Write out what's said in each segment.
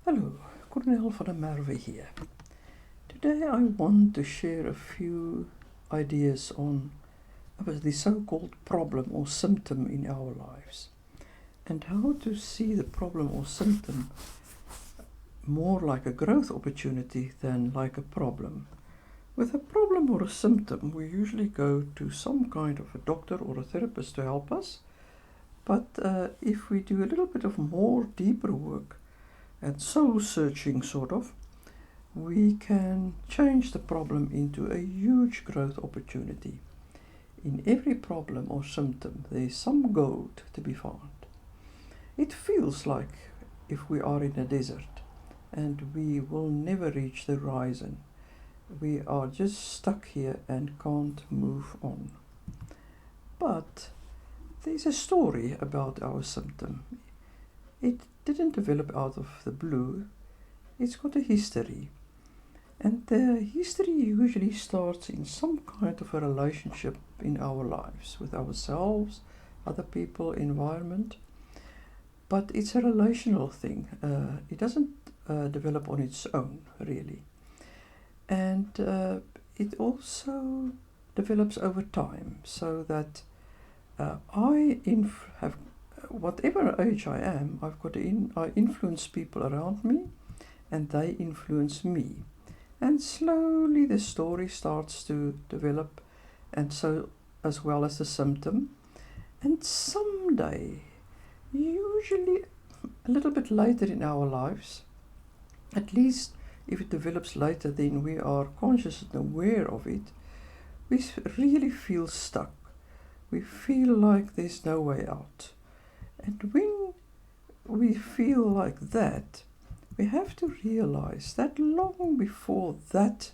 Hello, Cornel van der Merwe here. Today I want to share a few ideas on the so-called problem or symptom in our lives and how to see the problem or symptom more like a growth opportunity than like a problem. With a problem or a symptom, we usually go to some kind of a doctor or a therapist to help us, but if we do a little bit of more deeper work and soul searching sort of, we can change the problem into a huge growth opportunity. In every problem or symptom, there is some gold to be found. It feels like if we are in a desert and we will never reach the horizon. We are just stuck here and can't move on. But there's a story about our symptom. It didn't develop out of the blue. It's got a history. And the history usually starts in some kind of a relationship in our lives with ourselves, other people, environment. But it's a relational thing. It doesn't develop on its own, really. And it also develops over time, so that I have, whatever age I am, I influence people around me, and they influence me. And slowly the story starts to develop, and so as well as the symptom. And someday, usually a little bit later in our lives, at least if it develops later then we are conscious and aware of it, we really feel stuck. We feel like there's no way out. And when we feel like that, we have to realize that long before that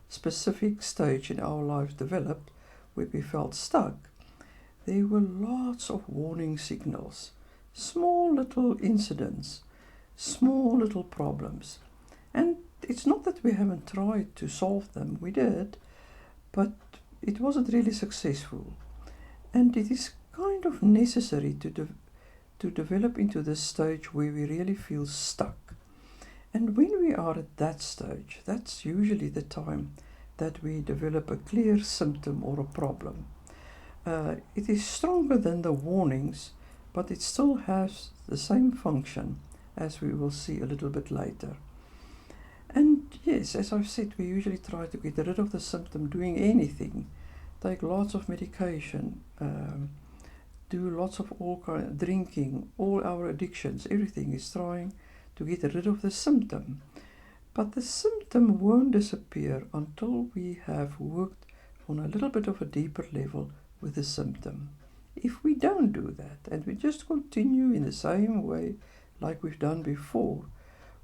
specific stage in our lives developed, where we felt stuck, there were lots of warning signals, small little incidents, small little problems. And it's not that we haven't tried to solve them, we did, but it wasn't really successful. And it is kind of necessary to develop into this stage where we really feel stuck. And when we are at that stage, that's usually the time that we develop a clear symptom or a problem. It is stronger than the warnings, but it still has the same function, as we will see a little bit later. And yes, as I've said, we usually try to get rid of the symptom doing anything. Take lots of medication, do lots of drinking, all our addictions, everything is trying to get rid of the symptom. But the symptom won't disappear until we have worked on a little bit of a deeper level with the symptom. If we don't do that and we just continue in the same way like we've done before,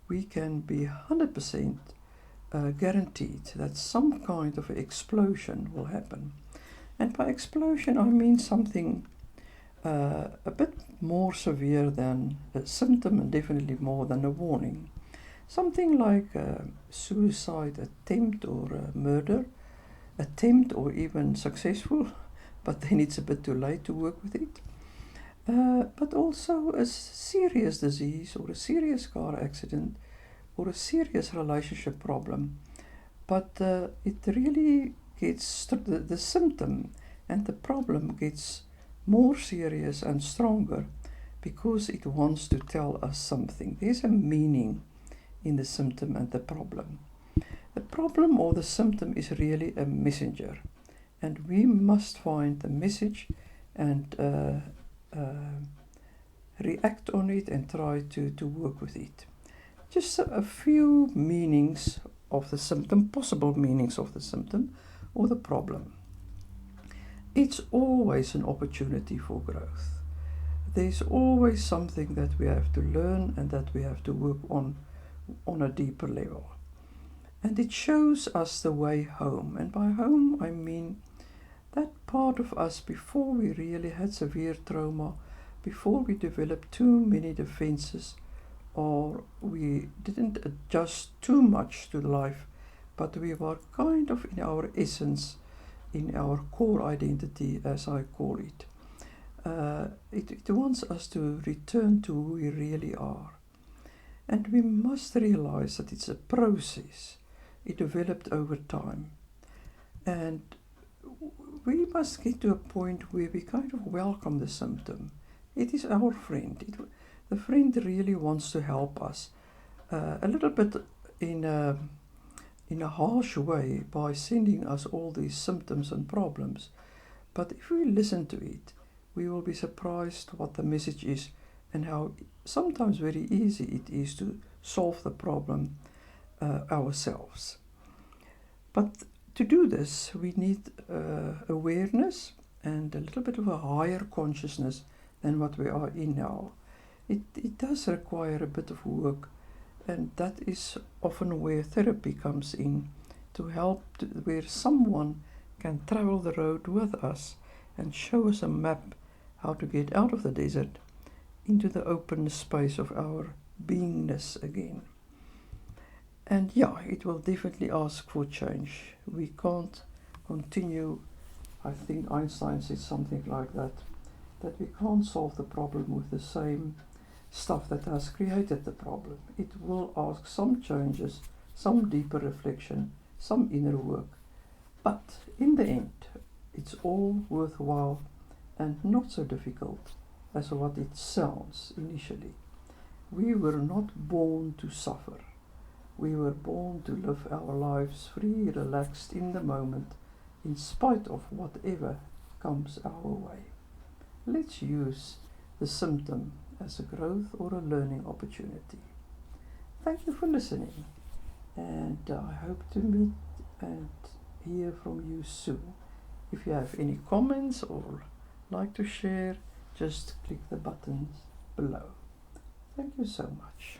we can be 100% guaranteed that some kind of explosion will happen. And by explosion I mean something a bit more severe than a symptom and definitely more than a warning. Something like a suicide attempt or a murder attempt, or even successful, but then it's a bit too late to work with it. But also a serious disease or a serious car accident or a serious relationship problem. But it really gets, the symptom and the problem gets more serious and stronger because it wants to tell us something. There's a meaning in the symptom and the problem. The problem or the symptom is really a messenger, and we must find the message and react on it and try to work with it. Just a few meanings of the symptom, possible meanings of the symptom or the problem. It's always an opportunity for growth. There's always something that we have to learn and that we have to work on a deeper level. And it shows us the way home. And by home I mean that part of us before we really had severe trauma, before we developed too many defenses, or we didn't adjust too much to life, but we were kind of in our essence, in our core identity, as I call it. It wants us to return to who we really are. And we must realize that it's a process. It developed over time. And we must get to a point where we kind of welcome the symptom. It is our friend. The friend really wants to help us, a little bit in a harsh way by sending us all these symptoms and problems. But if we listen to it, we will be surprised what the message is and how sometimes very easy it is to solve the problem ourselves. But to do this, we need awareness and a little bit of a higher consciousness than what we are in now. It does require a bit of work, and that is often where therapy comes in, to help where someone can travel the road with us and show us a map how to get out of the desert into the open space of our beingness again. And yeah, it will definitely ask for change. We can't continue, I think Einstein said something like that we can't solve the problem with the same stuff that has created the problem. It will ask some changes, some deeper reflection, some inner work. But in the end, it's all worthwhile and not so difficult as what it sounds initially. We were not born to suffer. We were born to live our lives free, relaxed in the moment, in spite of whatever comes our way. Let's use the symptom as a growth or a learning opportunity. Thank you for listening, and I hope to meet and hear from you soon. If you have any comments or like to share, just click the buttons below. Thank you so much.